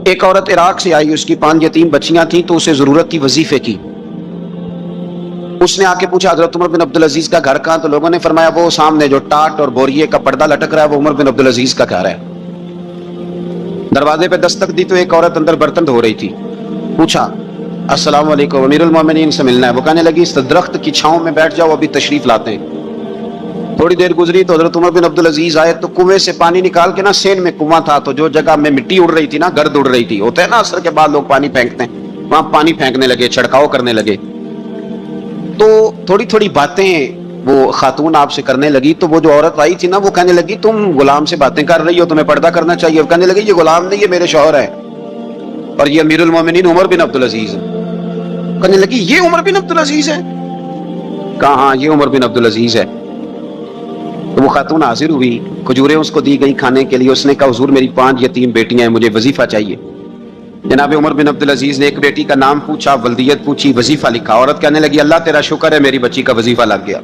ایک عورت عراق سے آئی، اس کی 5 یتیم بچیاں تھیں تو اسے ضرورت تھی وظیفے کی. اس نے آ کے پوچھا حضرت عمر بن عبدالعزیز کا گھر کہاں؟ تو لوگوں نے فرمایا وہ سامنے جو ٹاٹ اور بوریے کا پردہ لٹک رہا ہے وہ عمر بن عبدالعزیز کا گھر ہے. دروازے پہ دستک دی تو ایک عورت اندر برتن دھو رہی تھی. پوچھا السلام علیکم، امیر المومنین سے ملنا ہے. وہ کہنے لگی اس درخت کی چھاؤں میں بیٹھ جاؤ، ابھی تشریف لاتے ہیں. تھوڑی دیر گزری تو حضرت عمر بن عبدالعزیز آئے تو کنویں سے پانی نکال کے نا، سین میں کنواں تھا تو جو جگہ میں مٹی اڑ رہی تھی نا، گرد اڑ رہی تھی، ہوتا ہے نا عصر کے بعد لوگ پانی پھینکتے ہیں، وہاں پانی پھینکنے لگے، چھڑکاؤ کرنے لگے. تو تھوڑی تھوڑی باتیں وہ خاتون آپ سے کرنے لگی. تو وہ جو عورت آئی تھی نا، وہ کہنے لگی تم غلام سے باتیں کر رہی ہو، تمہیں پردہ کرنا چاہیے. وہ کہنے لگی یہ غلام نہیں، یہ میرے شوہر ہے اور یہ امیر المومنین عمر بن عبدالعزیز ہے. کہنے لگی یہ عمر بن عبدالعزیز ہے؟ کہا ہاں یہ عمر بن عبدالعزیز ہے. تو وہ خاتون حاضر ہوئی، کھجوریں اس کو دی گئی کھانے کے لیے. اس نے کہا حضور میری 5 یتیم بیٹیاں ہیں، مجھے وظیفہ چاہیے. جناب عمر بن عبدالعزیز نے ایک بیٹی کا نام پوچھا، ولدیت پوچھی، وظیفہ لکھا. عورت کہنے لگی اللہ تیرا شکر ہے میری بچی کا وظیفہ لگ گیا.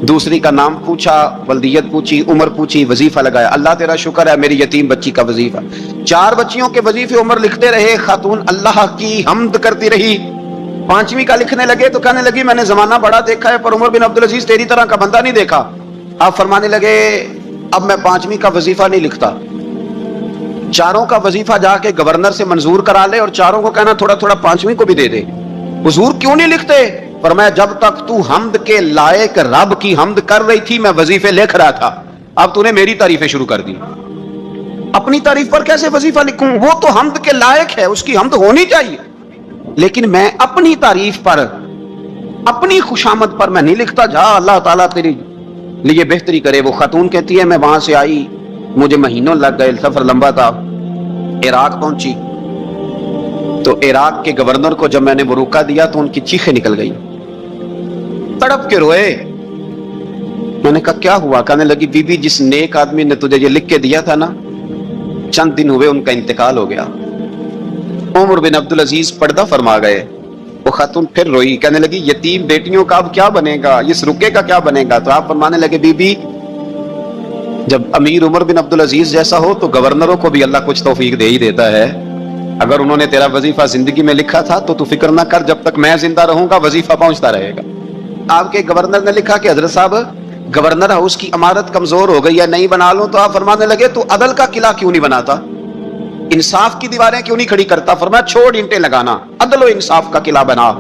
دوسری کا نام پوچھا، ولدیت پوچھی، عمر پوچھی، وظیفہ لگایا. اللہ تیرا شکر ہے میری یتیم بچی کا وظیفہ. 4 بچیوں کے وظیفے عمر لکھتے رہے. خاتون اللہ کی حمد کرتی رہی. 5ویں کا لکھنے لگے تو کہنے لگی میں نے زمانہ بڑا دیکھا ہے پر عمر بن عبدالعزیز تیری طرح کا بندہ نہیں دیکھا. آپ فرمانے لگے اب میں 5ویں کا وظیفہ نہیں لکھتا، 4 کا وظیفہ جا کے گورنر سے منظور کرا لے اور 4 کو کہنا تھوڑا تھوڑا 5ویں کو بھی دے دے. حضور کیوں نہیں لکھتے؟ فرمایا جب تک تو حمد کے لائق رب کی حمد کر رہی تھی میں وظیفے لکھ رہا تھا، اب تو نے میری تعریفیں شروع کر دی. اپنی تعریف پر کیسے وظیفہ لکھوں؟ وہ تو حمد کے لائق ہے، اس کی حمد ہونی چاہیے، لیکن میں اپنی تعریف پر، اپنی خوشامد پر میں نہیں لکھتا. جا اللہ تعالیٰ تیری لیے بہتری کرے. وہ خاتون کہتی ہے میں وہاں سے آئی، مجھے مہینوں لگ گئے، سفر لمبا تھا. عراق پہنچی تو عراق کے گورنر کو جب میں نے وہ روکا دیا تو ان کی چیخیں نکل گئی، تڑپ کے روئے. میں نے کہا کیا ہوا؟ کہنے لگی بی بی جس نیک آدمی نے تجھے یہ لکھ کے دیا تھا نا، چند دن ہوئے ان کا انتقال ہو گیا. عمر بن عبدالعزیز پردہ فرما گئے. وہ خاتون پھر روئی، کہنے لگی یتیم بیٹیوں کا اب کیا بنے گا، اس رکے کا کیا بنے گا؟ تو آپ فرمانے لگے بی بی جب امیر عمر بن عبدالعزیز جیسا ہو تو گورنروں کو بھی اللہ کچھ توفیق دے ہی دیتا ہے. اگر انہوں نے تیرا وظیفہ زندگی میں لکھا تھا تو فکر نہ کر، جب تک میں زندہ رہوں گا وظیفہ پہنچتا رہے گا. آپ کے گورنر نے لکھا کہ حضرت صاحب گورنر ہاؤس کی عمارت کمزور ہو گئی ہے، نہیں بنا لوں. تو آپ فرمانے لگے تو عدل کا قلعہ کیوں نہیں بناتا، انصاف کی دیواریں کیوں نہیں کھڑی کرتا؟ فرمایا چھوڑ اینٹیں لگانا، عدل و انصاف کا قلعہ بنا.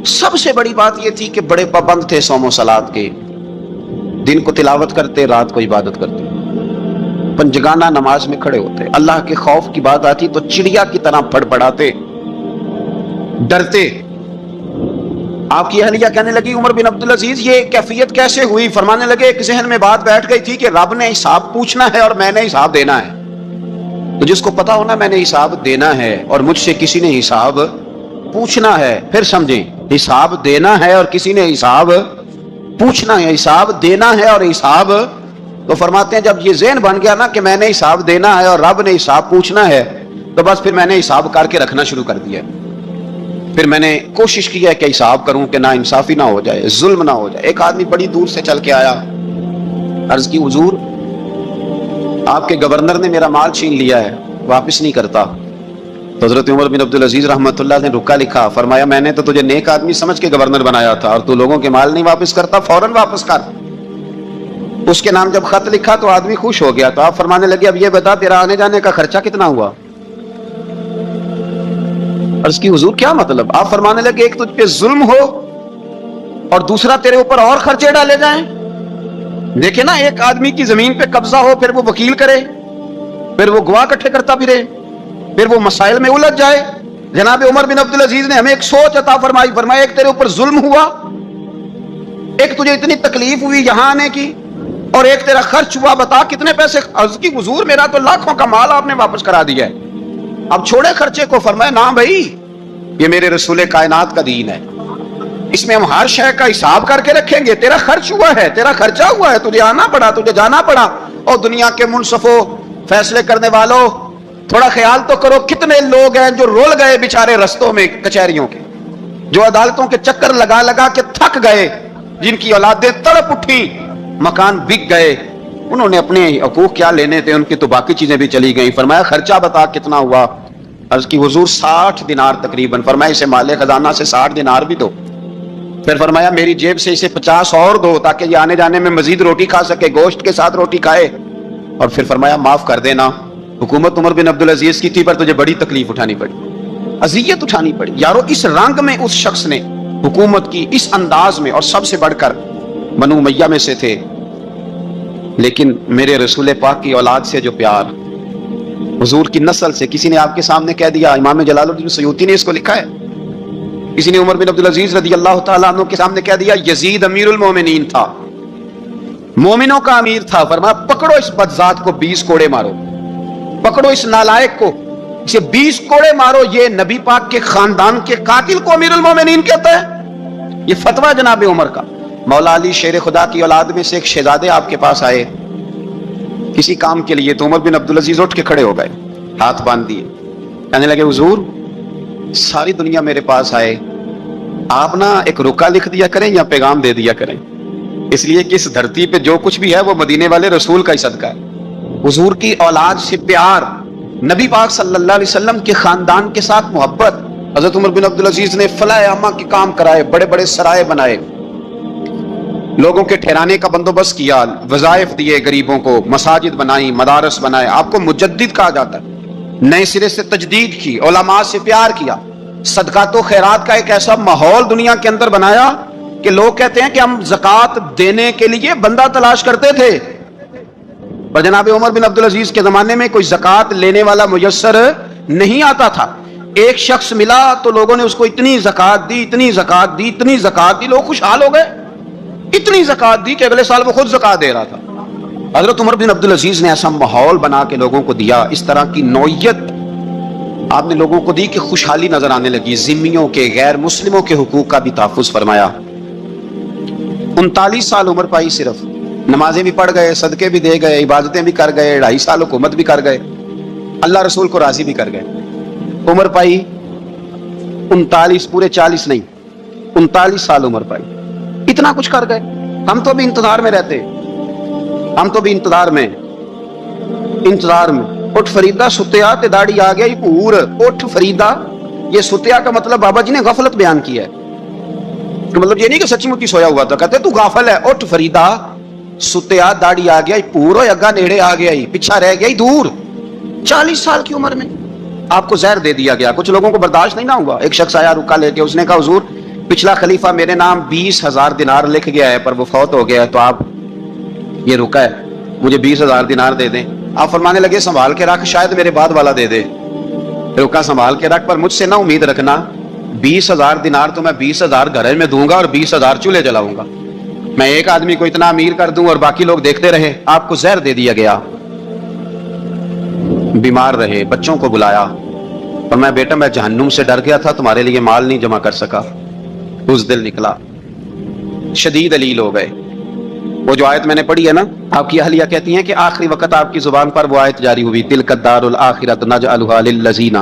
سب سے بڑی بات یہ تھی کہ بڑے پابند تھے صوم و صلات کے، دن کو تلاوت کرتے، رات کو عبادت کرتے، پنجگانہ نماز میں کھڑے ہوتے. اللہ کے خوف کی بات آتی تو چڑیا کی طرح پڑپڑاتے، ڈرتے. آپ کی اہلیہ کہنے لگی عمر بن عبدالعزیز یہ کیفیت کیسے ہوئی؟ فرمانے لگے ایک ذہن میں بات بیٹھ گئی تھی کہ رب نے حساب پوچھنا ہے اور میں نے حساب دینا ہے. تو جس کو پتا ہونا میں نے حساب دینا ہے اور مجھ سے کسی نے حساب پوچھنا ہے، پھر سمجھیں، حساب دینا ہے اور کسی نے حساب پوچھنا ہے، حساب دینا ہے اور حساب. تو فرماتے ہیں جب یہ ذہن بن گیا نا کہ میں نے حساب دینا ہے اور رب نے حساب پوچھنا ہے، تو بس پھر میں نے حساب کر کے رکھنا شروع کر دیا. پھر میں نے کوشش کی ہے کہ حساب کروں کہ نا انصافی نہ ہو جائے، ظلم نہ ہو جائے. ایک آدمی بڑی دور سے چل کے آیا، عرض کی حضور آپ کے گورنر نے میرا مال چھین لیا ہے، واپس نہیں کرتا. تو حضرت عمر بن عبدالعزیز رحمۃ اللہ نے رکا لکھا. فرمایا میں نے تو تجھے نیک آدمی سمجھ کے گورنر بنایا تھا اور تو لوگوں کے مال نہیں واپس کرتا، فوراً واپس کر. اس کے نام جب خط لکھا تو آدمی خوش ہو گیا. تو آپ فرمانے لگے اب یہ بتا تیرا آنے جانے کا خرچہ کتنا ہوا؟ عرض کی حضور کیا مطلب؟ آپ فرمانے لگے ایک تجھ پہ ظلم ہو اور دوسرا تیرے اوپر اور خرچے ڈالے جائیں. دیکھیں نا، ایک آدمی کی زمین پہ قبضہ ہو، پھر وہ وکیل کرے، پھر وہ گواہ اکٹھے کرتا پھرے، پھر وہ مسائل میں الجھ جائے. جناب عمر بن عبدالعزیز نے ہمیں ایک سوچ عطا فرمائی. فرمایا ایک تیرے اوپر ظلم ہوا، ایک تجھے اتنی تکلیف ہوئی یہاں آنے کی، اور ایک تیرا خرچ ہوا. بتا کتنے پیسے؟ عرض کی حضور میرا تو لاکھوں کا مال آپ نے واپس کرا دیا ہے، اب چھوڑے خرچے کو. فرمایا نہ بھائی، یہ میرے رسول کائنات کا دین ہے، اس میں ہم ہر شے کا حساب کر کے رکھیں گے. تیرا خرچ ہوا ہے، تیرا خرچہ ہوا ہے، تجھے آنا پڑا، تجھے جانا پڑا. اور دنیا کے منصفوں، فیصلے کرنے والوں، تھوڑا خیال تو کرو کتنے لوگ ہیں جو رول گئے بیچارے رستوں میں کچہریوں کے، جو عدالتوں کے چکر لگا لگا کے تھک گئے، جن کی اولادیں تڑپ اٹھی، مکان بک گئے. انہوں نے اپنے حقوق کیا لینے تھے، ان کی تو باقی چیزیں بھی چلی گئیں. فرمایا خرچہ بتا کتنا ہوا؟ عرض کی حضور 60 دینار تقریباً. فرمایا اسے مال خزانہ سے 60 دینار بھی دو. پھر فرمایا میری جیب سے اسے 50 اور دو تاکہ یہ آنے جانے میں مزید روٹی کھا سکے, گوشت کے ساتھ روٹی کھائے. اور پھر فرمایا معاف کر دینا, حکومت عمر بن عبدالعزیز کی تھی پر تجھے بڑی تکلیف اٹھانی پڑی, اذیت اٹھانی پڑی. یارو اس رنگ میں اس شخص نے حکومت کی, اس انداز میں, اور سب سے بڑھ کر بنو امیہ میں سے تھے. لیکن میرے رسول پاک کی اولاد سے جو پیار, حضور کی نسل سے, کسی نے آپ کے سامنے کہہ دیا, امام جلال الدین سیوطی نے اس کو لکھا ہے, کسی نے عمر بن عبدالعزیز رضی اللہ تعالیٰ عنہ کے سامنے کہہ دیا یزید امیر المومنین تھا, مومنوں کا امیر تھا. فرمایا پکڑو اس بدذات کو 20 کوڑے مارو, پکڑو اس نالائق کو, اسے 20 کوڑے مارو. یہ نبی پاک کے خاندان کے قاتل کو امیر المومنین کہتا ہے. یہ فتویٰ جناب عمر کا. مولا علی شیر خدا کی اولاد میں سے ایک شہزادے آپ کے پاس آئے کسی کام کے لیے, تو عمر بن عبدالعزیز اٹھ کے کھڑے ہو گئے, ہاتھ باندھ دیے, کہنے لگے حضور ساری دنیا میرے پاس آئے, آپ نا ایک رکا لکھ دیا کریں یا پیغام دے دیا کریں, اس لیے کہ اس دھرتی پہ جو کچھ بھی ہے وہ مدینے والے رسول کا ہی صدقہ ہے. حضور کی اولاد سے پیار, نبی پاک صلی اللہ علیہ وسلم کے خاندان کے ساتھ محبت. حضرت عمر بن عبدالعزیز نے فلاح عامہ کے کام کرائے, بڑے بڑے سرائے بنائے, لوگوں کے ٹھہرانے کا بندوبست کیا, وظائف دیے غریبوں کو, مساجد بنائی, مدارس بنائے. آپ کو مجدد کہا جاتا ہے. نئے سرے سے تجدید کی, علماء سے پیار کیا, صدقات و خیرات کا ایک ایسا ماحول دنیا کے اندر بنایا کہ لوگ کہتے ہیں کہ ہم زکوٰۃ دینے کے لیے بندہ تلاش کرتے تھے, پر جناب عمر بن عبدالعزیز کے زمانے میں کوئی زکوٰۃ لینے والا میسر نہیں آتا تھا. ایک شخص ملا تو لوگوں نے اس کو اتنی زکوٰۃ دی, اتنی زکوٰۃ دی, اتنی زکوٰۃ دی, لوگ خوشحال ہو گئے. اتنی زکوٰۃ دی کہ اگلے سال وہ خود زکوٰۃ دے رہا تھا. حضرت عمر بن عبدالعزیز نے ایسا ماحول بنا کے لوگوں کو دیا, اس طرح کی نوعیت آپ نے لوگوں کو دی کہ خوشحالی نظر آنے لگی. ذمیوں کے, غیر مسلموں کے حقوق کا بھی تحفظ فرمایا. 39 سال عمر پائی, صرف نمازیں بھی پڑھ گئے, صدقے بھی دے گئے, عبادتیں بھی کر گئے, 2.5 سال حکومت بھی کر گئے, اللہ رسول کو راضی بھی کر گئے. عمر پائی 39, پورے 40 نہیں, 39 سال عمر پائی. اتنا کچھ کر گئے. ہم تو بھی انتظار میں رہتے, ہم تو بھی انتظار میں. اٹھ فریدا ستیا تے داڑھی آ گیا ہی پور. اٹھ فریدا, یہ ستیا کا مطلب بابا جی نے غفلت بیان کیا ہے, مطلب یہ نہیں کہ سچی مچی سویا ہوا تھا, کہتے تو غافل ہے. اٹھ فریدا ستیا داڑھی آ گیا ہی پور, ہو اگا نیڑے آ گیا ہی, پیچھا رہ گیا ہی دور. 40 سال کی عمر میں آپ کو زہر دے دیا گیا. کچھ لوگوں کو برداشت نہیں نہ ہوا. ایک شخص آیا رکا لے کے, اس نے کہا حضور پچھلا خلیفہ میرے نام 20,000 دینار لکھ گیا ہے پر وہ فوت ہو گیا ہے, تو آپ یہ رکا ہے مجھے 20,000 دینار دے دیں. آپ فرمانے لگے سنبھال کے رکھ, شاید میرے بعد والا دے دے. رکا سنبھال کے رکھ, پر مجھ سے نہ امید رکھنا 20,000 دینار تو میں 20,000 گھر میں دوں گا اور 20,000 چولہے جلاؤں گا. میں ایک آدمی کو اتنا امیر کر دوں اور باقی لوگ دیکھتے رہے. آپ کو زہر دے دیا گیا, بیمار رہے, بچوں کو بلایا اور میں بیٹا میں جہنم سے ڈر گیا تھا, تمہارے لیے مال نہیں جمع کر سکا. اس دل نکلا, شدید علیل ہو گئے. وہ جو آیت میں نے پڑھی ہے نا, آپ کی اہلیہ کہتی ہیں کہ آخری وقت آپ کی زبان پر وہ آیت جاری ہوئی, تلک الدار الآخرۃ نجعلھا للذین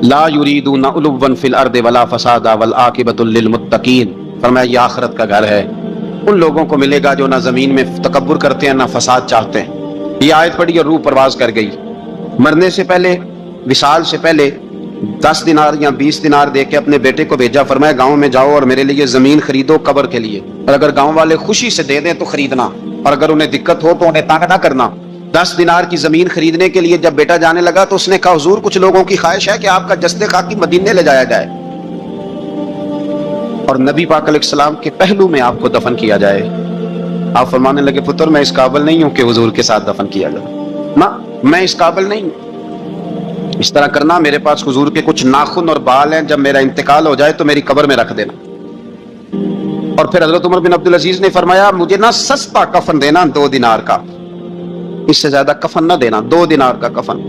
لا یریدون علوا فی الارض ولا فسادا والعاقبۃ للمتقین. فرمایا یہ آخرت کا گھر ہے, ان لوگوں کو ملے گا جو نہ زمین میں تکبر کرتے ہیں نہ فساد چاہتے ہیں. یہ آیت پڑھی اور روح پرواز کر گئی. مرنے سے پہلے, وصال سے پہلے 10 دینار یا 20 دینار دے کے اپنے بیٹے کو بھیجا. فرمایا گاؤں میں جاؤ اور میرے لیے زمین خریدو قبر کے لیے, اور اگر گاؤں والے خوشی سے دے دیں تو خریدنا, اور اگر انہیں دقت ہو تو انہیں تنگ نہ کرنا. 10 دینار کی زمین خریدنے کے لیے جب بیٹا جانے لگا تو اس نے کہا حضور کچھ لوگوں کی خواہش ہے کہ آپ کا جسد خاکی مدینے لے جایا جائے اور نبی پاک علیہ السلام کے پہلو میں آپ کو دفن کیا جائے. آپ فرمانے لگے پتر میں اس قابل نہیں ہوں کہ حضور کے ساتھ دفن کیا جائے, نہ میں اس قابل نہیں ہوں. اس طرح کرنا, میرے پاس حضور کے کچھ ناخن اور بال ہیں, جب میرا انتقال ہو جائے تو میری قبر میں رکھ دینا. اور پھر حضرت عمر بن عبدالعزیز نے فرمایا مجھے نہ سستا کفن دینا 2 دینار کا, اس سے زیادہ کفن نہ دینا, 2 دینار کا کفن.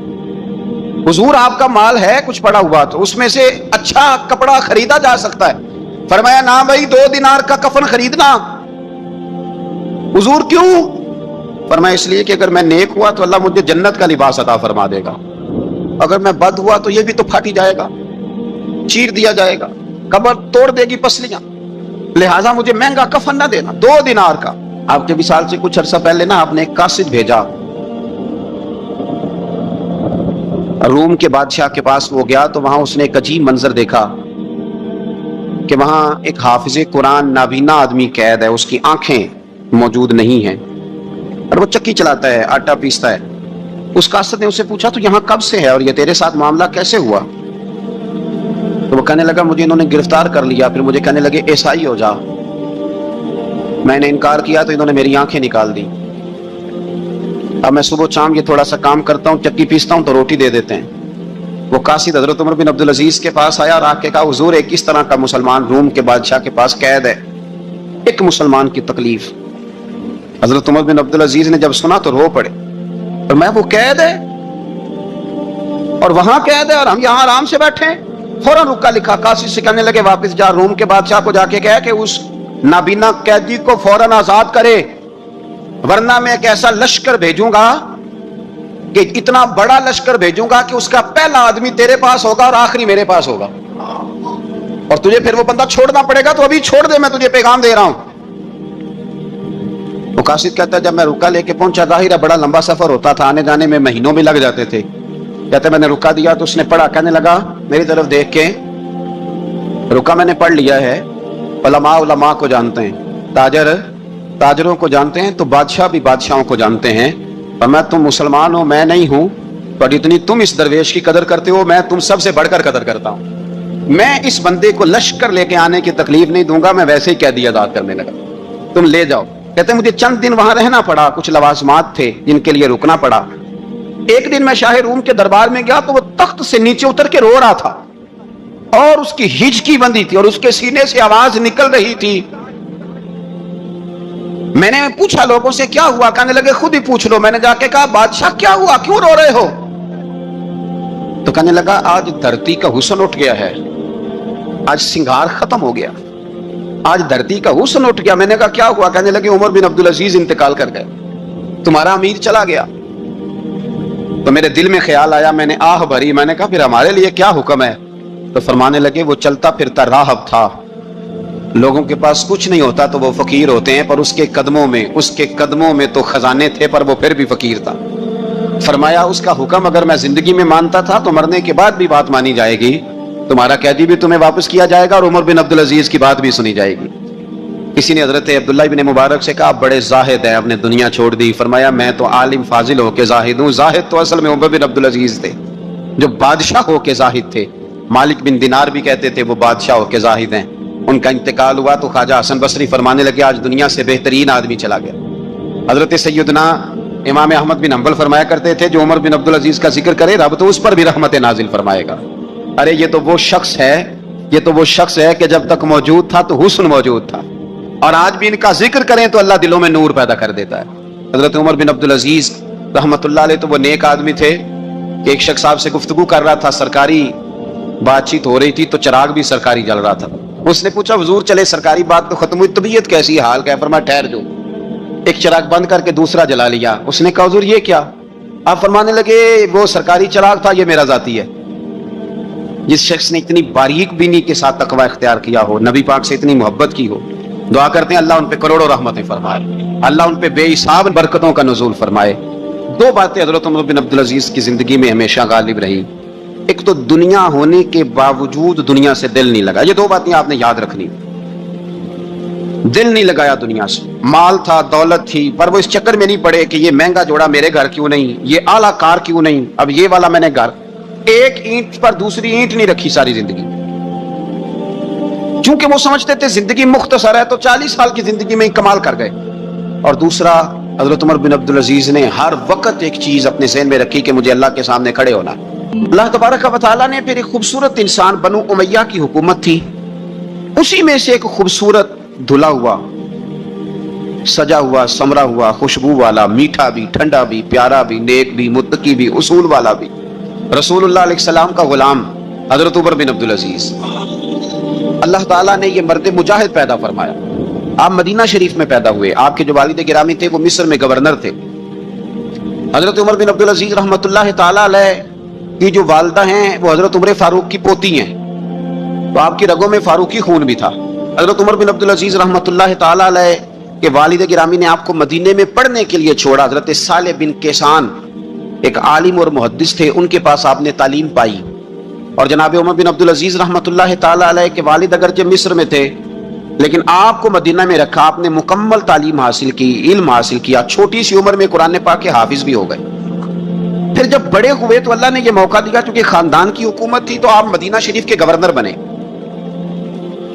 حضور آپ کا مال ہے کچھ پڑا ہوا تو اس میں سے اچھا کپڑا خریدا جا سکتا ہے. فرمایا نہ بھائی 2 دینار کا کفن خریدنا. حضور کیوں؟ فرمایا اس لیے کہ اگر میں نیک ہوا تو اللہ مجھے جنت کا لباس عطا فرما دے گا, اگر میں بد ہوا تو یہ بھی تو پھاٹی جائے گا, چیر دیا جائے گا, قبر توڑ دے گی پسلیاں, لہٰذا مجھے مہنگا کفن نہ دینا. 2 دینار کا. آپ کے وصال سے کچھ عرصہ پہلے نا آپ نے ایک قاصد بھیجا, روم کے بادشاہ کے پاس وہ گیا تو وہاں اس نے ایک عجیب منظر دیکھا کہ وہاں ایک حافظ قرآن نابینا آدمی قید ہے، اس کی آنکھیں موجود نہیں ہیں اور وہ چکی چلاتا ہے، آٹا پیستا ہے۔ اس قاصد نے اسے پوچھا تو یہاں کب سے ہے اور یہ تیرے ساتھ معاملہ کیسے ہوا؟ تو وہ کہنے لگا مجھے انہوں نے گرفتار کر لیا، پھر مجھے کہنے لگے عیسائی ہو جا، میں نے انکار کیا تو انہوں نے میری آنکھیں نکال دی۔ اب میں صبح شام یہ تھوڑا سا کام کرتا ہوں، چکی پیستا ہوں تو روٹی دے دیتے ہیں۔ وہ قاصد حضرت عمر بن عبدالعزیز کے پاس آیا اور آ کے کہا حضور ایک اس طرح کا مسلمان روم کے بادشاہ کے پاس قید ہے، ایک مسلمان کی تکلیف۔ حضرت عمر بن عبدالعزیز نے جب سنا تو رو پڑے، اور میں وہ قید ہے اور وہاں قید ہے اور ہم یہاں آرام سے بیٹھے ہیں۔ فوراً رکا لکھا قاصد سے کہنے لگے واپس جا، روم کے بادشاہ کو جا کے کہے کہ اس نابینا قیدی کو فوراً آزاد کرے، ورنہ میں ایک ایسا لشکر بھیجوں گا کہ اتنا بڑا لشکر بھیجوں گا کہ اس کا پہلا آدمی تیرے پاس ہوگا اور آخری میرے پاس ہوگا، اور تجھے پھر وہ بندہ چھوڑنا پڑے گا، تو ابھی چھوڑ دے، میں تجھے پیغام دے رہا ہوں۔ وہ قاصد کہتا ہے جب میں رکا لے کے پہنچا، ظاہر ہے بڑا لمبا سفر ہوتا تھا، آنے جانے میں مہینوں بھی لگ جاتے تھے، کہتے میں نے رکا دیا تو اس نے پڑھا، کہنے لگا میری طرف دیکھ کے رکا میں نے پڑھ لیا ہے، علماء علماء کو جانتے ہیں، تاجر تاجروں کو جانتے ہیں، تو بادشاہ بھی بادشاہوں کو جانتے ہیں، اور میں تم مسلمان ہو میں نہیں ہوں، پر اتنی تم اس درویش کی قدر کرتے ہو میں تم سب سے بڑھ کر قدر کرتا ہوں، میں اس بندے کو لشکر لے کے آنے کی تکلیف نہیں دوں گا، میں ویسے ہی قیدی آزاد کرنے لگا، تم لے جاؤ۔ کہتے ہیں مجھے چند دن وہاں رہنا پڑا، کچھ لوازمات تھے جن کے لیے رکنا پڑا۔ ایک دن میں شاہ روم کے دربار میں گیا تو وہ تخت سے نیچے اتر کے رو رہا تھا اور اس کی ہچکی بندی تھی اور اس کے سینے سے آواز نکل رہی تھی۔ میں نے پوچھا لوگوں سے کیا ہوا، کہنے لگے خود ہی پوچھ لو۔ میں نے جا کے کہا بادشاہ کیا ہوا، کیوں رو رہے ہو؟ تو کہنے لگا آج دھرتی کا حسن اٹھ گیا ہے، آج سنگار ختم ہو گیا، آج دھرتی کا حسن اٹھ گیا۔ میں نے کہا کیا ہوا؟ کہنے لگے عمر بن عبدالعزیز انتقال کر گئے، تمہارا امیر چلا گیا۔ تو میرے دل میں خیال آیا، میں نے آہ بھری، میں نے کہا پھر ہمارے لیے کیا حکم ہے؟ تو فرمانے لگے وہ چلتا پھرتا راہب تھا، لوگوں کے پاس کچھ نہیں ہوتا تو وہ فقیر ہوتے ہیں، پر اس کے قدموں میں تو خزانے تھے، پر وہ پھر بھی فقیر تھا۔ فرمایا اس کا حکم اگر میں زندگی میں مانتا تھا تو مرنے کے بعد بھی بات مانی جائے گی، تمہارا قیدی بھی تمہیں واپس کیا جائے گا اور عمر بن عبدالعزیز کی بات بھی سنی جائے گی۔ کسی نے حضرت عبداللہ بن مبارک سے کہا آپ بڑے زاہد ہیں، آپ نے دنیا چھوڑ دی۔ فرمایا میں تو عالم فاضل ہو کے زاہد ہوں، زاہد تو اصل میں عمر بن عبدالعزیز تھے جو بادشاہ ہو کے زاہد تھے۔ مالک بن دینار بھی کہتے تھے وہ بادشاہ ہو کے زاہد ہیں۔ ان کا انتقال ہوا تو خواجہ حسن بصری فرمانے لگے آج دنیا سے بہترین آدمی چلا گیا۔ حضرت سیدنا امام احمد بن حنبل فرمایا کرتے تھے جو عمر بن عبدالعزیز کا ذکر کرے رب تو اس پر بھی رحمت نازل فرمائے گا۔ ارے یہ تو وہ شخص ہے کہ جب تک موجود تھا تو حسن موجود تھا، اور آج بھی ان کا ذکر کریں تو اللہ دلوں میں نور پیدا کر دیتا ہے۔ حضرت عمر بن عبدالعزیز رحمت اللہ علیہ تو وہ نیک آدمی تھے کہ ایک شخص آپ سے گفتگو کر رہا تھا، سرکاری بات چیت ہو رہی تھی تو چراغ بھی سرکاری جل رہا تھا۔ اس نے پوچھا حضور چلے سرکاری بات تو ختم ہوئی، طبیعت کیسی حال کا ہے؟ فرمایا ٹھہر جو، ایک چراغ بند کر کے دوسرا جلا لیا۔ اس نے کہا حضور یہ کیا؟ آپ فرمانے لگے وہ سرکاری چراغ تھا، یہ میرا ذاتی ہے۔ جس شخص نے اتنی باریک بینی کے ساتھ تقوی اختیار کیا ہو، نبی پاک سے اتنی محبت کی ہو، دعا کرتے ہیں اللہ ان پہ کروڑوں رحمتیں فرمائے، اللہ ان پہ بے حساب برکتوں کا نزول فرمائے۔ دو باتیں حضرت عمر بن عبدالعزیز کی زندگی میں ہمیشہ غالب رہی، ایک تو دنیا ہونے کے باوجود دنیا سے دل نہیں لگا، یہ دو باتیں آپ نے یاد رکھنی، دل نہیں لگایا دنیا سے، مال تھا دولت تھی پر وہ اس چکر میں نہیں پڑے کہ یہ مہنگا جوڑا میرے گھر کیوں نہیں، یہ اعلیٰ کار کیوں نہیں، اب یہ والا میں نے گھر، ایک اینٹ پر دوسری اینٹ نہیں رکھی ساری زندگی، چونکہ وہ سمجھتے تھے زندگی مختصر ہے تو 40 سال کی زندگی میں ہی کمال کر گئے۔ اور دوسرا حضرت عمر بن عبدالعزیز نے ہر وقت ایک چیز اپنے ذہن میں رکھی کہ مجھے اللہ کے سامنے کھڑے ہونا۔ اللہ تبارک و تعالیٰ نے پھر ایک خوبصورت انسان بنو امیہ کی حکومت تھی، اسی میں سے ایک خوبصورت دھلا ہوا سجا ہوا سمرا ہوا خوشبو والا، میٹھا بھی ٹھنڈا بھی پیارا بھی نیک بھی متقی بھی اصول والا بھی، رسول اللہ علیہ السلام کا غلام حضرت عمر بن عبدالعزیز۔ اللہ تعالیٰ نے یہ مرد مجاہد پیدا فرمایا، آپ مدینہ شریف میں پیدا ہوئے، آپ کے جو والد گرامی تھے وہ مصر میں گورنر تھے۔ حضرت عمر بن عبدالعزیز رحمۃ اللہ تعالیٰ علیہ کی جو والدہ ہیں وہ حضرت عمر فاروق کی پوتی ہیں، تو آپ کی رگوں میں فاروقی خون بھی تھا۔ حضرت عمر بن عبدالعزیز رحمۃ اللہ تعالیٰ علیہ کے والد گرامی نے آپ کو مدینے میں پڑھنے کے لیے چھوڑا۔ حضرت صالح بن کیسان ایک عالم اور محدث تھے, ان کے پاس آپ نے تعلیم پائی. اور جناب عمر بن عبدالعزیز رحمۃ اللہ تعالی علیہ کے والد اگرچہ مصر میں تھے, لیکن آپ کو مدینہ میں رکھا, آپ نے مکمل تعلیم حاصل کی, علم حاصل کیا, چھوٹی سی عمر میں قرآن پاک کے حافظ بھی ہو گئے. پھر جب بڑے ہوئے تو اللہ نے یہ موقع دیا, چونکہ خاندان کی حکومت تھی, تو آپ مدینہ شریف کے گورنر بنے.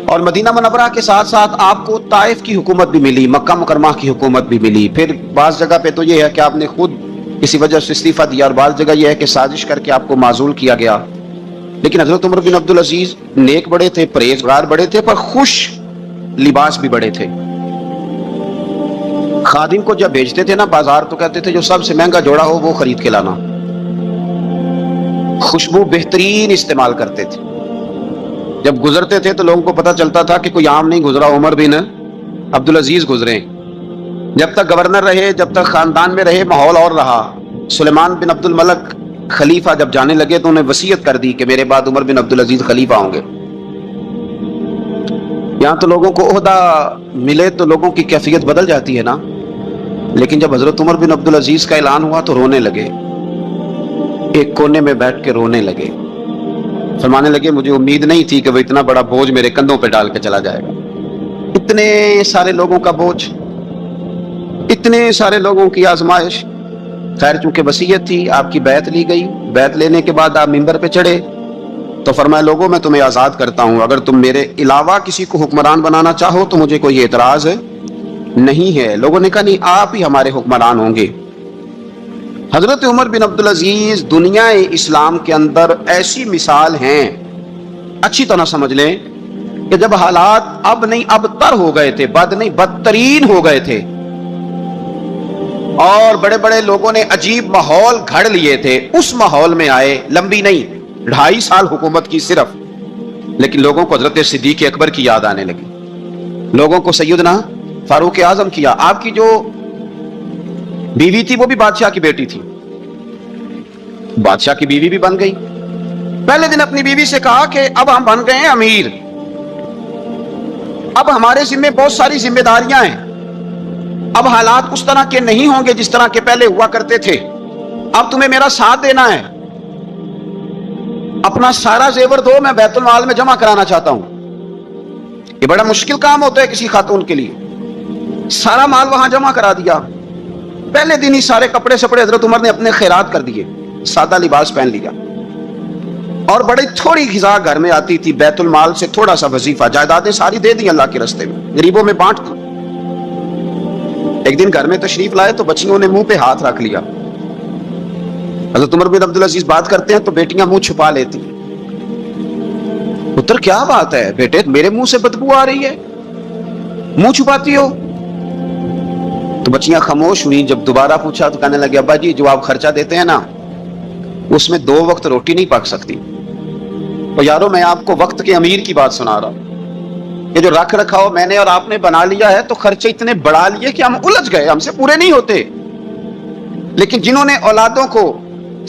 اور مدینہ منورہ کے ساتھ ساتھ آپ کو طائف کی حکومت بھی ملی, مکہ مکرمہ کی حکومت بھی ملی. پھر بعض جگہ پہ تو یہ ہے کہ آپ نے خود کسی وجہ سے استعفیٰ دیا, اور بعض جگہ یہ ہے کہ سازش کر کے آپ کو معزول کیا گیا. لیکن حضرت عمر بن عبدالعزیز نیک بڑے تھے, پرہیزگار بڑے تھے, پر خوش لباس بھی بڑے تھے. خادم کو جب بھیجتے تھے نا بازار, تو کہتے تھے جو سب سے مہنگا جوڑا ہو وہ خرید کے لانا. خوشبو بہترین استعمال کرتے تھے. جب گزرتے تھے تو لوگوں کو پتہ چلتا تھا کہ کوئی عام نہیں گزرا, عمر بن عبدالعزیز گزرے. جب تک گورنر رہے, جب تک خاندان میں رہے, ماحول اور رہا. سلیمان بن عبد الملک خلیفہ جب جانے لگے تو انہیں وصیت کر دی کہ میرے بعد عمر بن عبدالعزیز خلیفہ ہوں گے. یہاں تو لوگوں کو عہدہ ملے تو لوگوں کی کیفیت بدل جاتی ہے نا, لیکن جب حضرت عمر بن عبدالعزیز کا اعلان ہوا تو رونے لگے, ایک کونے میں بیٹھ کے رونے لگے. فرمانے لگے مجھے امید نہیں تھی کہ وہ اتنا بڑا بوجھ میرے کندھوں پہ ڈال کے چلا جائے گا. اتنے سارے لوگوں کا بوجھ, اتنے سارے لوگوں کی آزمائش. خیر چونکہ وصیت تھی, آپ کی بیعت لی گئی. بیعت لینے کے بعد آپ منبر پہ چڑھے تو فرمایا لوگوں میں تمہیں آزاد کرتا ہوں, اگر تم میرے علاوہ کسی کو حکمران بنانا چاہو تو مجھے کوئی اعتراض نہیں ہے. لوگوں نے کہا نہیں, آپ ہی ہمارے حکمران ہوں گے. حضرت عمر بن عبدالعزیز دنیا اسلام کے اندر ایسی مثال ہیں, اچھی طرح سمجھ لیں کہ جب حالات اب نہیں اب تر ہو گئے تھے, بد نہیں بدترین ہو گئے تھے, اور بڑے بڑے لوگوں نے عجیب ماحول گھڑ لیے تھے, اس ماحول میں آئے. لمبی نہیں, 2.5 سال حکومت کی صرف, لیکن لوگوں کو حضرت صدیق اکبر کی یاد آنے لگی, لوگوں کو سیدنا فاروق اعظم کیا. آپ کی جو بیوی تھی وہ بھی بادشاہ کی بیٹی تھی, بادشاہ کی بیوی بھی بن گئی. پہلے دن اپنی بیوی سے کہا کہ اب ہم بن گئے ہیں امیر, اب ہمارے ذمہ بہت ساری ذمہ داریاں ہیں, اب حالات اس طرح کے نہیں ہوں گے جس طرح کے پہلے ہوا کرتے تھے, اب تمہیں میرا ساتھ دینا ہے. اپنا سارا زیور دو, میں بیت المال میں جمع کرانا چاہتا ہوں. یہ بڑا مشکل کام ہوتا ہے کسی خاتون کے لیے. سارا مال وہاں جمع کرا دیا. پہلے دن ہی سارے کپڑے سپڑے حضرت عمر نے اپنے خیرات کر دیے, سادہ لباس پہن لیا, اور بڑی تھوڑی غذا گھر میں آتی تھی, بیت المال سے تھوڑا سا وظیفہ, جائیدادیں ساری دے دی اللہ کے راستے میں, غریبوں میں بانٹ دی. ایک دن گھر میں تشریف لائے تو بچیوں نے منہ پہ ہاتھ رکھ لیا. حضرت عمر بن عبدالعزیز بات کرتے ہیں تو بیٹیاں منہ چھپا لیتی. پتر کیا بات ہے بیٹے, میرے منہ سے بدبو آ رہی ہے, منہ چھپاتی ہو؟ تو بچیاں خاموش ہوئی. جب دوبارہ پوچھا تو کہنے لگے ابا جی جو آپ خرچہ دیتے ہیں نا اس میں 2 وقت روٹی نہیں پک سکتی. اور یارو میں آپ کو وقت کے امیر کی بات سنا رہا ہوں. یہ جو رکھ رکھا ہو میں نے اور آپ نے بنا لیا ہے تو خرچے اتنے بڑھا لیے کہ ہم الجھ گئے, ہم سے پورے نہیں ہوتے. لیکن جنہوں نے اولادوں کو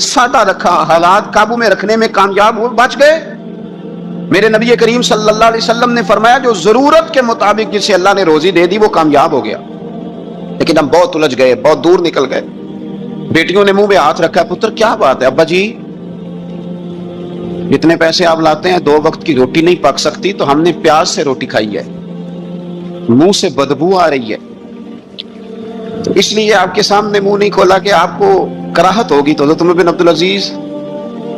سادہ رکھا, حالات قابو میں رکھنے میں کامیاب ہوئے, بچ گئے. میرے نبی کریم صلی اللہ علیہ وسلم نے فرمایا جو ضرورت کے مطابق جسے اللہ نے روزی دے دی وہ کامیاب ہو گیا. لیکن ہم بہت الجھ گئے, بہت دور نکل گئے. بیٹیوں نے منہ میں ہاتھ رکھا, پتر کیا بات ہے ابا جی, جتنے پیسے آپ لاتے ہیں 2 وقت کی روٹی نہیں پک سکتی, تو ہم نے پیاز سے روٹی کھائی ہے, منہ سے بدبو آ رہی ہے, تو اس لیے آپ کے سامنے منہ نہیں کھولا کہ آپ کو کراہت ہوگی. تو حضرت عمر بن عبدالعزیز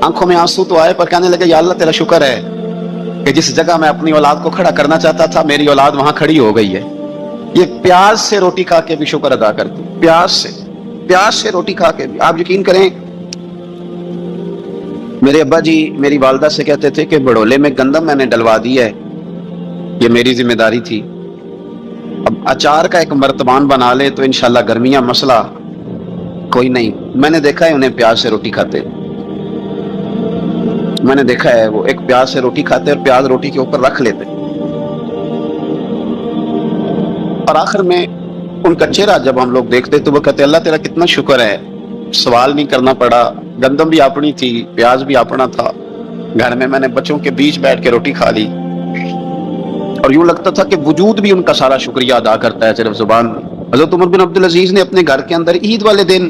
آنکھوں میں آنسو تو آئے, پر کہنے لگے یا اللہ تیرا شکر ہے کہ جس جگہ میں اپنی اولاد کو کھڑا کرنا چاہتا تھا میری اولاد وہاں کھڑی ہو گئی ہے. یہ پیاز سے روٹی کھا کے بھی شکر ادا کرتی, پیاز سے روٹی کھا کے بھی. آپ یقین کریں میرے ابا جی میری والدہ سے کہتے تھے کہ بڑولے میں گندم میں نے ڈلوا دی ہے, یہ میری ذمہ داری تھی. اب اچار کا ایک مرتبان بنا لے تو انشاءاللہ گرمیاں مسئلہ کوئی نہیں. میں نے دیکھا ہے انہیں پیاز سے روٹی کھاتے, میں نے دیکھا ہے وہ ایک پیاز سے روٹی کھاتے اور پیاز روٹی کے اوپر رکھ لیتے. اور آخر میں ان کا چہرہ جب ہم لوگ دیکھتے تو وہ کہتے اللہ تیرا کتنا شکر ہے, سوال نہیں کرنا پڑا, گندم بھی اپنی تھی, پیاز بھی اپنا تھا, گھر میں نے بچوں کے بیچ بیٹھ کے روٹی کھا لی. اور یوں لگتا تھا کہ وجود بھی ان کا سارا شکریہ ادا کرتا ہے صرف زبان. حضرت عمر بن عبدالعزیز نے اپنے گھر کے اندر عید والے دن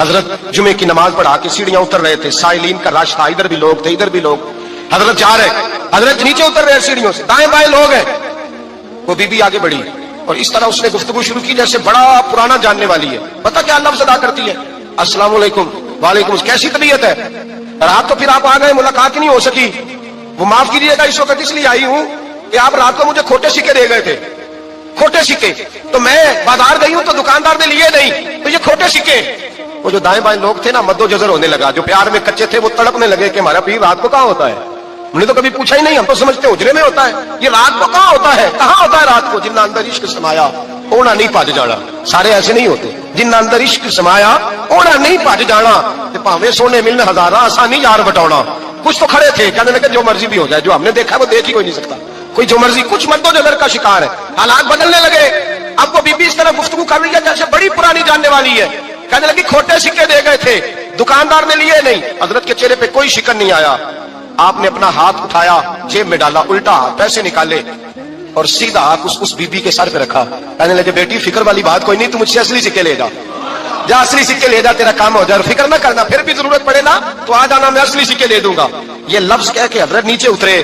حضرت جمعے کی نماز پڑھا کے سیڑھیاں اتر رہے تھے، سائلین کا رش تھا، ادھر بھی لوگ تھے ادھر بھی لوگ، حضرت جا رہے، حضرت نیچے اتر رہے سیڑھیوں سے، دائیں بائیں لوگ ہیں، وہ بی بی آگے بڑھی اور اس طرح اس نے گفتگو شروع کی جیسے بڑا پرانا جاننے والی ہے. پتہ کیا لفظ ادا کرتی ہے؟ السلام علیکم. وعلیکم السلام. کیسی طبیعت ہے؟ رات تو پھر آپ آ گئے، ملاقات ہی نہیں ہو سکی. وہ معاف کیجیے گا اس وقت اس لیے آئی ہوں کہ آپ رات کو مجھے کھوٹے سکے دے گئے تھے، کھوٹے سکے، تو میں بازار گئی ہوں تو دکاندار نے لیے نہیں، تو یہ کھوٹے سکے. وہ جو دائیں بائیں لوگ تھے نا مد و جزر ہونے لگا، جو پیار میں کچے تھے وہ تڑپنے لگے کہ ہمارا پیر رات کو کہاں ہوتا ہے، ہم نے تو کبھی پوچھا ہی نہیں، ہم تو سمجھتے حجرے میں ہوتا ہے، یہ رات کو کہاں ہوتا ہے، کہاں ہوتا ہے رات کو؟ جنہ اندر عشق سمایا اونا نہیں پج جانا. سارے ایسے نہیں ہوتے، جنہ اندر عشق سمایا اونا نہیں پج جانا. پاوے سونے ملنے ہزارہ آسانی یار بٹاؤنا. کچھ تو کھڑے تھے کہنے لگے جو مرضی بھی ہو جائے، جو ہم نے دیکھا وہ دیکھ ہی کوئی نہیں سکتا، کوئی جو مرضی. کچھ مردوں جو کا شکار ہے، حالات بدلنے لگے. اب وہ بی بی اس طرح گفتگو کر رہی ہے جیسے بڑی پرانی جاننے والی ہے. کہنے لگی کھوٹے سکے دے گئے تھے، دکاندار نے لیے نہیں. حضرت کے چہرے پہ کوئی شکن نہیں آیا. آپ نے اپنا ہاتھ اٹھایا، جیب میں ڈالا، الٹا ہاتھ پیسے نکالے اور سیدھا ہاتھ اس بی بی کے سر پہ رکھا. کہنے لگے بیٹی فکر والی بات کوئی نہیں، تم مجھ سے اصلی سکے لے جا، جا اصلی سکے لے جا، تیرا کام ہو جائے، فکر نہ کرنا، پھر بھی ضرورت پڑے نا تو آ جانا، میں اصلی سکے دے دوں گا. یہ لفظ کہہ کے حضرت نیچے اترے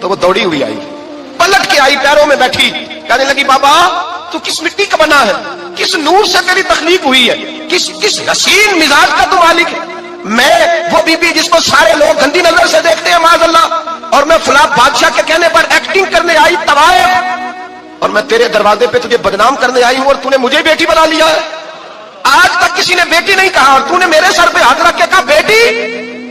تو وہ دوڑی ہوئی آئی، پلٹ کے آئی، پیروں میں بیٹھی. کہنے لگی بابا تو کس مٹی کا بنا ہے، کس نور سے تیری تخلیق ہوئی ہے، کس حسین مزاج کا تو مالک ہے. میں وہ بی بی جس کو سارے لوگ گندی نظر سے دیکھتے ہیں معاذ اللہ، اور میں فلاں بادشاہ کے کہنے پر ایکٹنگ کرنے آئی طوائف، اور میں تیرے دروازے پہ تجھے بدنام کرنے آئی ہوں اور تو نے مجھے بیٹی بنا لیا ہے. آج تک کسی نے بیٹی نہیں کہا اور تو نے میرے سر پہ ہاتھ رکھ کے کہا بیٹی.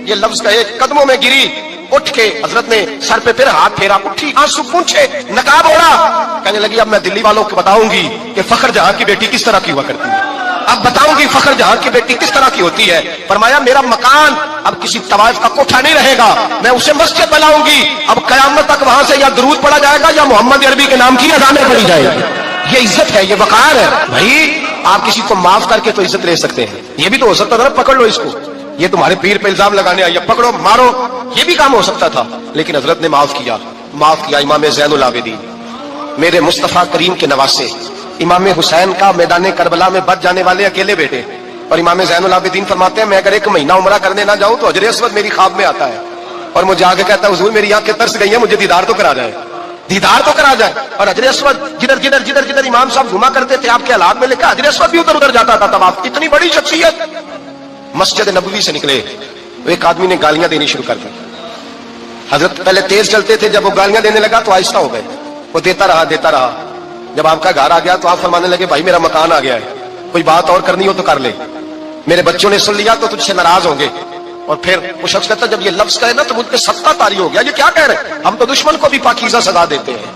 یہ لفظ کہے قدموں میں گری، اٹھ کے حضرت نے سر پہ پھر ہاتھ پھیرا، اٹھی، آنسو پونچھے، نقاب اوڑا. کہنے لگی اب میں دلی والوں کو بتاؤں گی کہ فخر جہاں کی بیٹی کس طرح کی ہوا کرتی ہے، اب بتاؤں گی فخر جہاں کی بیٹی کس طرح کی ہوتی ہے. فرمایا میرا مکان اب کسی طوائف کا کوٹھا نہیں رہے گا، میں اسے مسجد بناؤں گی. اب قیامت تک وہاں سے یا درود پڑھا جائے گا یا محمد عربی کے نام کی اذانیں پڑھی جائے گی. یہ عزت ہے، یہ وقار ہے. بھائی آپ کسی کو معاف کر کے تو عزت لے سکتے ہیں، یہ بھی تو ہو سکتا تھا پکڑ لو اس کو، یہ تمہارے پیر پہ الزام لگانے آئی، پکڑو مارو، یہ بھی کام ہو سکتا تھا. لیکن حضرت نے معاف کیا، معاف کیا. امام زین العابدین میرے مصطفیٰ کریم کے نواسے، امام حسین کا میدان کربلا میں بچ جانے والے اکیلے بیٹے. اور امام زین العابدین فرماتے ہیں میں اگر 1 مہینہ عمرہ کرنے نہ جاؤں تو حجر اسود میری خواب میں آتا ہے اور مجھے آگے کہتا ہے حضور میری آنکھیں ترس گئی ہیں، مجھے دیدار تو کرا جائے، دیدار تو کرا جائے. اور حجر اسود جدھر امام صاحب گھما کرتے تھے آپ کے حالات میں لکھا حجر اسود بھی ادھر ادھر جاتا تھا. طواف، اتنی بڑی شخصیت. مسجد نبوی سے نکلے تو ایک آدمی نے گالیاں دینی شروع کر دی. حضرت پہلے تیز چلتے تھے، جب وہ گالیاں دینے لگا تو آہستہ ہو گئے، وہ دیتا رہا. جب آپ کا گھر آ گیا تو آپ فرمانے لگے بھائی میرا مکان آ گیا ہے، کوئی بات اور کرنی ہو تو کر لے، میرے بچوں نے سن لیا تو تجھ سے ناراض ہوں گے. اور پھر وہ شخص کہتا جب یہ لفظ کہے نا تو مجھ پہ ستا طاری ہو گیا، یہ کیا کہہ رہے ہیں، ہم تو دشمن کو بھی پاکیزہ سزا دیتے ہیں،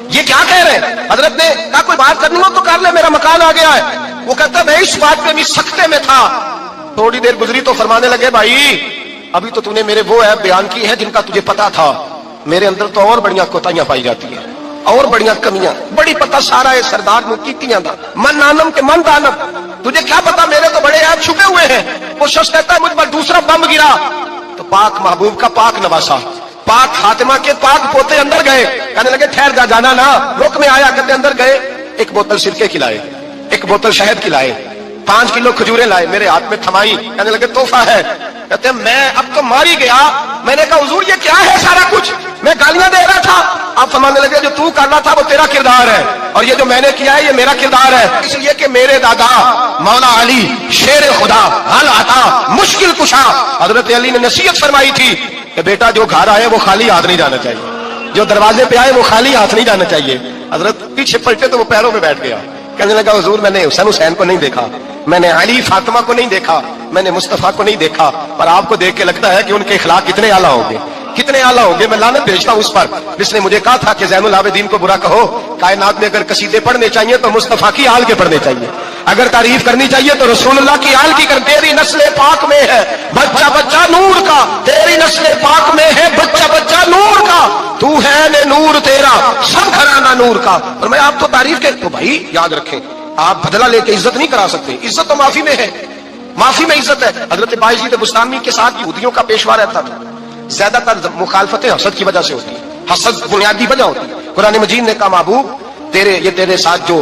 یہ کیا کہہ رہے ہیں. حضرت نے کہا کوئی بات کرنی ہو تو کر لے، میرا مکان آ گیا ہے. وہ کہتا میں اس بات پہ بھی سختے میں تھا. تھوڑی دیر گزری تو فرمانے لگے بھائی ابھی تو نے میرے وہ ایپ بیان کی ہے جن کا تجھے پتا تھا، میرے اندر تو اور بڑیاں کوتاہیاں پائی جاتی ہیں، اور بڑیاں کمیاں، بڑی پتہ سارا ہے سردار نو کیتیاں دا من نانم کے من دانم، تجھے کیا پتا میرے تو بڑے عیب چھپے ہوئے ہیں. وہ شخص کہتا ہے مجھ پر دوسرا بم گرا تو پاک محبوب کا پاک نواسا، پاک فاطمہ کے پاک پوتے اندر گئے. کہنے لگے ٹھہر جا، جانا نا، رک میں آیا. کہتے اندر گئے، 1 بوتل سرکے کھلائے، 1 بوتل شہد کھلائے، 5 کلو کھجوریں لائے، میرے ہاتھ میں تھمائی. کہنے لگے تحفہ ہے. کہتے ہیں میں اب تو مار ہی گیا. میں نے کہا حضور یہ کیا ہے سارا کچھ، میں گالیاں دے رہا تھا. آپ فرمانے لگے جو تو کرنا تھا وہ تیرا کردار ہے اور یہ جو میں نے کیا ہے یہ میرا کردار ہے. اس لیے کہ میرے دادا مولا علی شیر خدا حل عطا مشکل کشا، حضرت علی نے نصیحت فرمائی تھی کہ بیٹا جو گھر آئے وہ خالی ہاتھ نہیں جانا چاہیے، جو دروازے پہ آئے وہ خالی ہاتھ نہیں جانا چاہیے. حضرت پیچھے پلٹے تو وہ پیروں میں بیٹھ گیا. کہنے لگا حضور میں نے حسین کو نہیں دیکھا، میں نے علی فاطمہ کو نہیں دیکھا، میں نے مصطفیٰ کو نہیں دیکھا، پر آپ کو دیکھ کے لگتا ہے کہ ان کے اخلاق کتنے اعلیٰ ہوں گے، کتنے اعلیٰ ہوں گے. میں لعنت بھیجتا ہوں اس پر جس نے مجھے کہا تھا کہ زین العابدین کو برا کہو. کائنات میں اگر قصیدے پڑھنے چاہیے تو مصطفیٰ کی آل کے پڑھنے چاہیے، اگر تعریف کرنی چاہیے تو رسول اللہ کی آل کی کر. تیری نسل پاک میں ہے بچہ بچہ نور کا، تیری نسل پاک میں ہے بچہ بچہ نور کا، تو ہے نے نور تیرا سب گھرانہ نور کا. اور میں آپ تو تعریف کے تو بھائی یاد رکھیں آپ بدلہ لے کے عزت نہیں کرا سکتے، عزت تو معافی میں ہے، معافی میں عزت ہے. حضرت باعزید بستامی کے ساتھ یہودیوں کا پیشوا رہتا تھا. زیادہ تر مخالفتیں حسد کی وجہ سے ہوتی ہیں، حسد بنیادی وجہ ہوتی ہے. قرآن مجید نے کہا محبوب تیرے ساتھ جو